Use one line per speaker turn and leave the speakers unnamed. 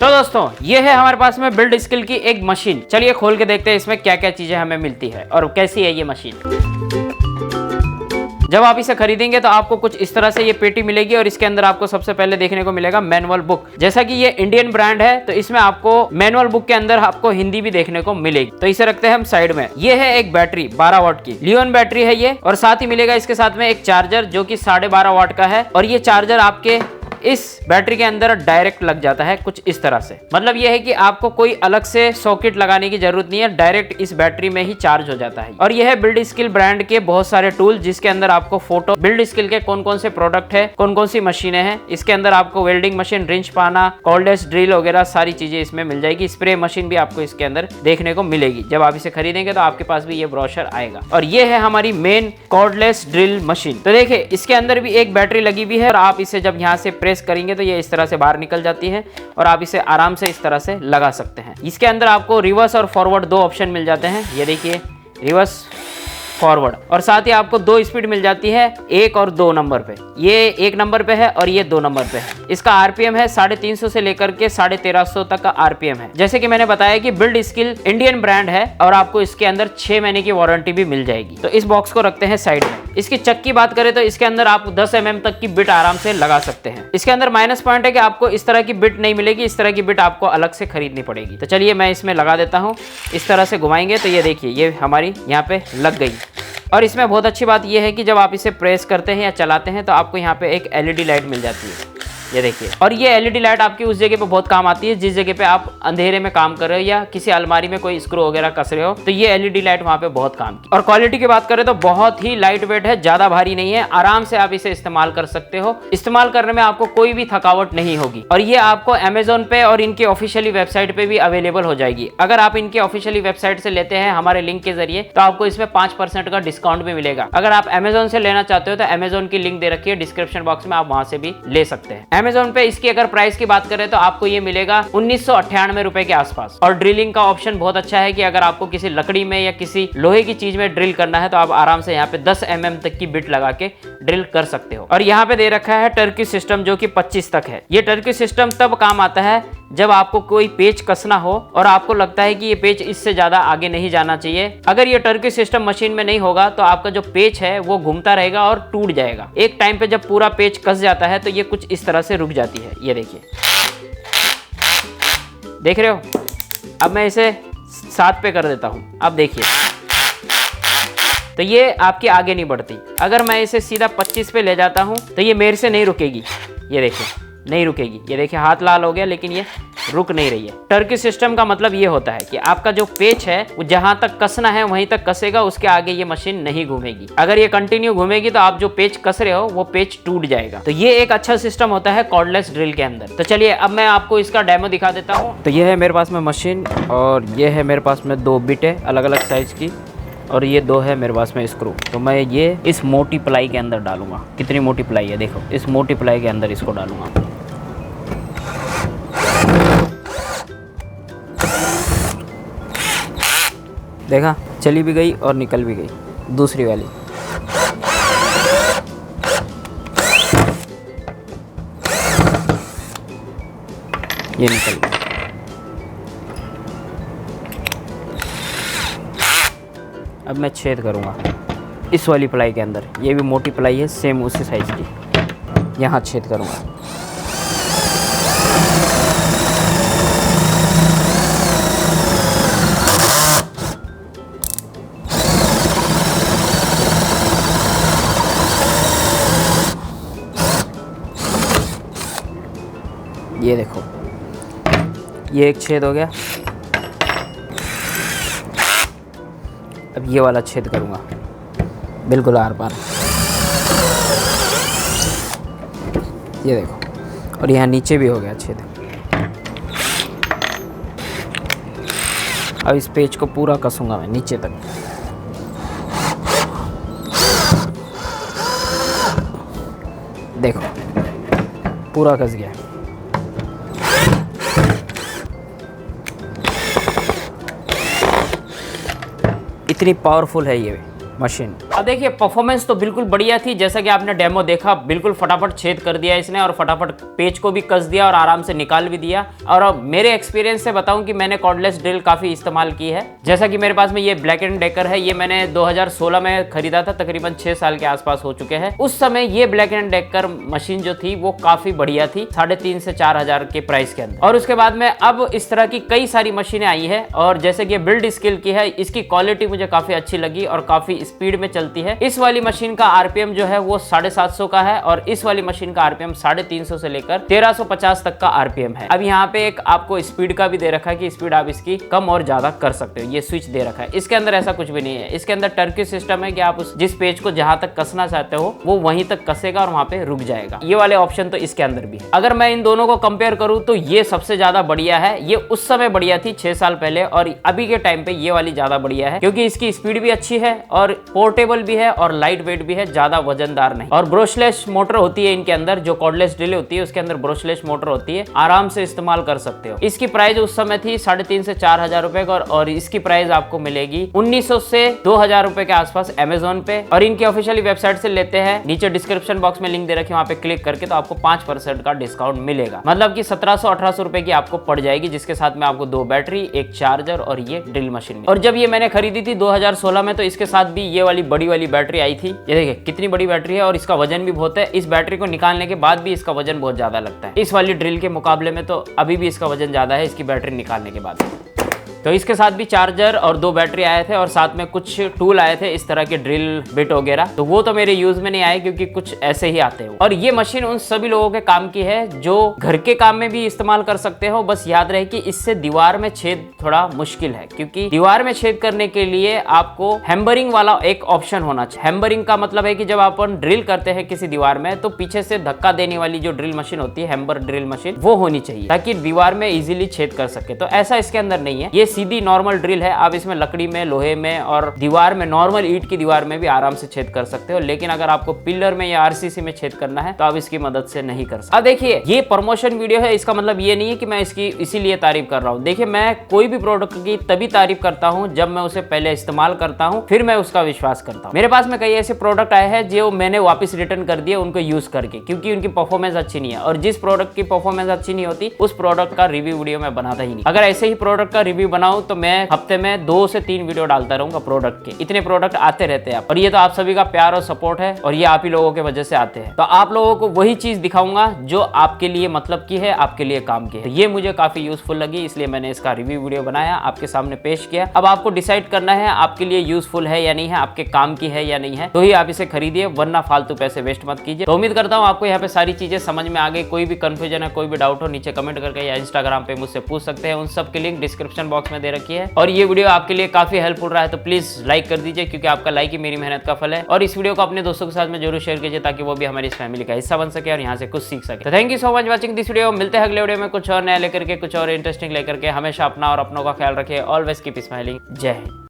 तो दोस्तों ये है हमारे पास में बिल्ड स्किल की एक मशीन। चलिए खोल के देखते हैं इसमें क्या क्या चीजें हमें मिलती है और कैसी है ये मशीन। जब आप इसे खरीदेंगे तो आपको कुछ इस तरह से ये पेटी मिलेगी और इसके अंदर आपको सबसे पहले देखने को मिलेगा मैनुअल बुक। जैसा कि ये इंडियन ब्रांड है तो इसमें आपको मैनुअल बुक के अंदर आपको हिंदी भी देखने को मिलेगी। तो इसे रखते हैं हम साइड में। ये है एक बैटरी 12 वाट की लियोन बैटरी है ये, और साथ ही मिलेगा इसके साथ में एक चार्जर जो कि 12.5 वाट का है। और ये चार्जर आपके इस बैटरी के अंदर डायरेक्ट लग जाता है कुछ इस तरह से। मतलब यह है कि आपको कोई अलग से सॉकेट लगाने की जरूरत नहीं है, डायरेक्ट इस बैटरी में ही चार्ज हो जाता है। और यह है बिल्ड स्किल ब्रांड के बहुत सारे टूल जिसके अंदर आपको फोटो, बिल्ड स्किल के कौन कौन से प्रोडक्ट है, कौन कौन सी मशीनें हैं, इसके अंदर आपको वेल्डिंग मशीन, रिंच पाना, कॉर्डलेस ड्रिल वगैरह सारी चीजें इसमें मिल जाएगी। स्प्रे मशीन भी आपको इसके अंदर देखने को मिलेगी। जब आप इसे खरीदेंगे तो आपके पास भी ये ब्रोशर आएगा। और ये है हमारी मेन कॉर्डलेस ड्रिल मशीन। तो देखिए इसके अंदर भी एक बैटरी लगी हुई है और आप इसे जब यहाँ से प्रेस करेंगे तो ये इस तरह से बाहर निकल जाती है और आप इसे आराम से इस तरह से लगा सकते हैं। इसके अंदर आपको रिवर्स और फॉरवर्ड 2 ऑप्शन मिल जाते हैं। ये देखिए रिवर्स, फॉरवर्ड, और साथ ही आपको 2 स्पीड मिल जाती है, 1 और 2 नंबर पे। ये 1 नंबर पे है और ये 2 नंबर पे है। इसका आरपीएम है 350 से लेकर के 1350 तक का आरपीएम है। जैसे कि मैंने बताया कि बिल्ड स्किल इंडियन ब्रांड है और आपको इसके अंदर 6 महीने की वारंटी भी मिल जाएगी। तो इस बॉक्स को रखते हैं साइड में। इसकी चक की बात करें तो इसके अंदर आप 10 mm तक की बिट आराम से लगा सकते हैं। इसके अंदर माइनस पॉइंट है कि आपको इस तरह की बिट नहीं मिलेगी, इस तरह की बिट आपको अलग से खरीदनी पड़ेगी। तो चलिए मैं इसमें लगा देता हूँ। इस तरह से घुमाएंगे तो ये देखिए ये हमारी यहाँ पे लग गई। और इसमें बहुत अच्छी बात यह है कि जब आप इसे प्रेस करते हैं या चलाते हैं तो आपको यहाँ पे एक एलईडी लाइट मिल जाती है, ये देखिए। और ये एलईडी लाइट आपकी उस जगह पे बहुत काम आती है जिस जगह पे आप अंधेरे में काम कर रहे हो या किसी अलमारी में कोई स्क्रू वगैरह कस रहे हो, तो ये एलईडी लाइट वहाँ पे बहुत काम की। और क्वालिटी की बात करें तो बहुत ही लाइट वेट है, ज्यादा भारी नहीं है, आराम से आप इसे इस्तेमाल कर सकते हो। इस्तेमाल करने में आपको कोई भी थकावट नहीं होगी। और ये आपको अमेजोन पे और इनके ऑफिशियली वेबसाइट पे भी अवेलेबल हो जाएगी। अगर आप इनके ऑफिशियली वेबसाइट से लेते हैं हमारे लिंक के जरिए तो आपको इसमें 5% का डिस्काउंट भी मिलेगा। अगर आप अमेजोन से लेना चाहते हो तो अमेजोन की लिंक दे रखी है डिस्क्रिप्शन बॉक्स में, आप वहां से भी ले सकते हैं। अमेजोन पे इसकी अगर प्राइस की बात करें तो आपको ये मिलेगा 1998 रुपए के आसपास। और ड्रिलिंग का ऑप्शन बहुत अच्छा है कि अगर आपको किसी लकड़ी में या किसी लोहे की चीज में ड्रिल करना है तो आप आराम से यहाँ पे 10 mm तक की बिट लगा के ड्रिल कर सकते हो। और यहाँ पे दे रखा है टर्की सिस्टम जो कि 25 तक है। ये टर्की सिस्टम तब काम आता है जब आपको कोई पेच कसना हो और आपको लगता है कि ये पेच इससे ज्यादा आगे नहीं जाना चाहिए। अगर ये टर्की सिस्टम मशीन में नहीं होगा तो आपका जो पेच है वो घूमता रहेगा और टूट जाएगा। एक टाइम पे जब पूरा पेच कस जाता है तो ये कुछ इस तरह से रुक जाती है। ये देखिए, देख रहे हो। अब मैं इसे 7 पे कर देता हूं। अब देखिए तो ये आपकी आगे नहीं बढ़ती। अगर मैं इसे सीधा 25 पे ले जाता हूं तो ये मेरे से नहीं रुकेगी। ये देखिए नहीं रुकेगी। ये देखिए हाथ लाल हो गया लेकिन ये रुक नहीं रही है। टर्की सिस्टम का मतलब ये होता है कि आपका जो पेच है वो जहां तक कसना है वहीं तक कसेगा, उसके आगे ये मशीन नहीं घूमेगी। अगर ये कंटिन्यू घूमेगी तो आप जो पेच कस रहे हो वो पेच टूट जाएगा। तो ये एक अच्छा सिस्टम होता है कॉर्डलेस ड्रिल के अंदर। तो चलिए अब मैं आपको इसका डेमो दिखा देता हूँ। तो ये है मेरे पास में मशीन और ये है मेरे पास में 2 बिटें अलग अलग साइज की और ये 2 है मेरे पास में स्क्रू। तो मैं ये इस मोटी प्लाई के अंदर डालूंगा। कितनी मोटी प्लाई है देखो, इस मोटी प्लाई के अंदर इसको डालूंगा। देखा, चली भी गई और निकल भी गई दूसरी वाली। ये निकल गई। अब मैं छेद करूँगा इस वाली प्लाई के अंदर। ये भी मोटी प्लाई है सेम उसी साइज की। यहाँ छेद करूँगा। ये देखो ये एक छेद हो गया। अब ये वाला छेद करूँगा बिल्कुल आर पार। ये देखो, और यहाँ नीचे भी हो गया छेद। अब इस पेच को पूरा कसूँगा मैं नीचे तक। देखो पूरा कस गया। इतनी पावरफुल है ये मशीन। अब देखिए परफॉर्मेंस तो बिल्कुल बढ़िया थी, जैसा कि आपने डेमो देखा, बिल्कुल फटाफट छेद कर दिया इसने और फटाफट पेज को भी कस दिया और आराम से निकाल भी दिया। और अब मेरे एक्सपीरियंस से बताऊं कि मैंने कॉर्डलेस ड्रिल काफी इस्तेमाल की है। जैसा कि मेरे पास में ये ब्लैक एंड डेकर है, ये मैंने 2016 में खरीदा था, तकरीबन 6 साल के आसपास हो चुके हैं। उस समय ये ब्लैक एंड डेकर मशीन जो थी वो काफी बढ़िया थी, 3,500 से 4,000 के प्राइस के अंदर। और उसके बाद में अब इस तरह की कई सारी मशीनें आई है, और जैसे कि बिल्ड स्किल की है, इसकी क्वालिटी मुझे काफी अच्छी लगी और काफी स्पीड में चलती है। इस वाली मशीन का आरपीएम जो है वो 750 का है और इस वाली मशीन का आरपीएम 350 से लेकर 1350 तक का आरपीएम है। अब यहाँ पे एक आपको स्पीड का भी दे रखा है कि स्पीड आप इसकी कम और ज्यादा कर सकते हो, ये स्विच दे रखा है। इसके अंदर ऐसा कुछ भी नहीं है, इसके अंदर टर्की सिस्टम है कि आप उस जिस पेज को जहां तक कसना चाहते हो वो वहीं तक कसेगा और वहां पे रुक जाएगा। ये वाले ऑप्शन तो इसके अंदर भी है। अगर मैं इन दोनों को कंपेयर करूं तो ये सबसे ज्यादा बढ़िया है। ये उस समय बढ़िया थी 6 साल पहले, और अभी के टाइम पे ये वाली ज्यादा बढ़िया है क्योंकि इसकी स्पीड भी अच्छी है और पोर्टेबल भी है और लाइट वेट भी है, ज्यादा वजनदार नहीं। और ब्रशलेस मोटर होती है इनके अंदर, जो कॉर्डलेस ड्रिल होती है उसके अंदर ब्रशलेस मोटर होती है, आराम से इस्तेमाल कर सकते हो। इसकी प्राइस उस समय थी 3,500 से 4,000 रुपए का, और इसकी प्राइस आपको मिलेगी 1,900 से 2,000 रुपए के आसपास अमेजोन पे। और इनकी ऑफिशियली वेबसाइट से लेते हैं, नीचे डिस्क्रिप्शन बॉक्स में लिंक दे रखी है, वहां पे क्लिक करके तो आपको 5% का डिस्काउंट मिलेगा। मतलब कि 1700-1800 रुपए की आपको पड़ जाएगी, जिसके साथ में आपको 2 बैटरी, एक चार्जर और ये ड्रिल मशीन। और जब ये मैंने खरीदी थी 2016 में, तो इसके साथ भी ये वाली बड़ी वाली बैटरी आई थी। ये देखिए कितनी बड़ी बैटरी है और इसका वजन भी बहुत है। इस बैटरी को निकालने के बाद भी इसका वजन बहुत ज्यादा लगता है। इस वाली ड्रिल के मुकाबले में तो अभी भी इसका वजन ज्यादा है इसकी बैटरी निकालने के बाद। तो इसके साथ भी चार्जर और 2 बैटरी आए थे और साथ में कुछ टूल आए थे, इस तरह के ड्रिल बिट वगैरह। तो वो तो मेरे यूज में नहीं आए क्योंकि कुछ ऐसे ही आते हैं। और ये मशीन उन सभी लोगों के काम की है जो घर के काम में भी इस्तेमाल कर सकते हो। बस याद रहे कि इससे दीवार में छेद थोड़ा मुश्किल है, क्योंकि दीवार में छेद करने के लिए आपको हैम्बरिंग वाला एक ऑप्शन होना चाहिए। हैम्बरिंग का मतलब है कि जब अपन ड्रिल करते हैं किसी दीवार में, तो पीछे से धक्का देने वाली जो ड्रिल मशीन होती है, हैम्बर ड्रिल मशीन, वो होनी चाहिए ताकि दीवार में इजीली छेद कर सके। तो ऐसा इसके अंदर नहीं है, ये सीधी नॉर्मल ड्रिल है। आप इसमें लकड़ी में, लोहे में और दीवार में, नॉर्मल ईंट की दीवार में भी आराम से छेद कर सकते हो। लेकिन अगर आपको पिलर में या आरसीसी में छेद करना है तो आप इसकी मदद से नहीं कर सकते। अब देखिए ये प्रमोशन वीडियो है, इसका मतलब ये नहीं है कि मैं इसकी इसीलिए तारीफ कर रहा हूँ। देखिए मैं कोई भी प्रोडक्ट की तभी तारीफ करता हूँ जब मैं उसे पहले इस्तेमाल करता हूँ, फिर मैं उसका विश्वास करता हूँ। मेरे पास में कई ऐसे प्रोडक्ट आए हैं जो मैंने वापस रिटर्न कर दिए उनको यूज करके, क्योंकि उनकी परफॉर्मेंस अच्छी नहीं है। और जिस प्रोडक्ट की परफॉर्मेंस अच्छी नहीं होती उस प्रोडक्ट का रिव्यू वीडियो मैं बनाता ही नहीं। अगर ऐसे ही प्रोडक्ट का रिव्यू बनाऊं तो मैं हफ्ते में 2 से 3 वीडियो डालता रहूंगा प्रोडक्ट के। इतने प्रोडक्ट आते रहते हैं और ये तो आप सभी का प्यार और सपोर्ट है, और ये आप ही लोगों के वजह से आते हैं। तो आप लोगों को वही चीज दिखाऊंगा जो आपके लिए मतलब की है, आपके लिए काम की है। ये मुझे काफी यूजफुल लगी, इसलिए मैंने इसका रिव्यू वीडियो बनाया, आपके सामने पेश किया। अब आपको डिसाइड करना है आपके लिए यूजफुल है या नहीं है, आपके काम की है या नहीं है, तो ही आप इसे खरीदिए, वरना फालतू पैसे वेस्ट मत कीजिए। तो उम्मीद करता हूँ आपको यहाँ पे सारी चीजें समझ में आ गई। कोई भी कंफ्यूजन है, कोई भी डाउट हो, नीचे कमेंट करके या इंस्टाग्राम पे मुझसे पूछ सकते हैं। उन सब की लिंक डिस्क्रिप्शन बॉक्स में दे रखी है। और ये वीडियो आपके लिए काफी हेल्पफुल रहा है तो प्लीज लाइक कर दीजिए, क्योंकि आपका लाइक ही मेरी मेहनत का फल है। और इस वीडियो को अपने दोस्तों के साथ में जरूर शेयर कीजिए ताकि वो भी हमारी इस फैमिली का हिस्सा बन सके और यहाँ से कुछ सीख सके। तो thank you so much watching this video. मिलते हैं अगले वीडियो में कुछ और नया लेकर के, कुछ और इंटरेस्टिंग लेकर के। हमेशा अपना और अपनों का ख्याल रखिए। Always keep smiling. जय हिंद।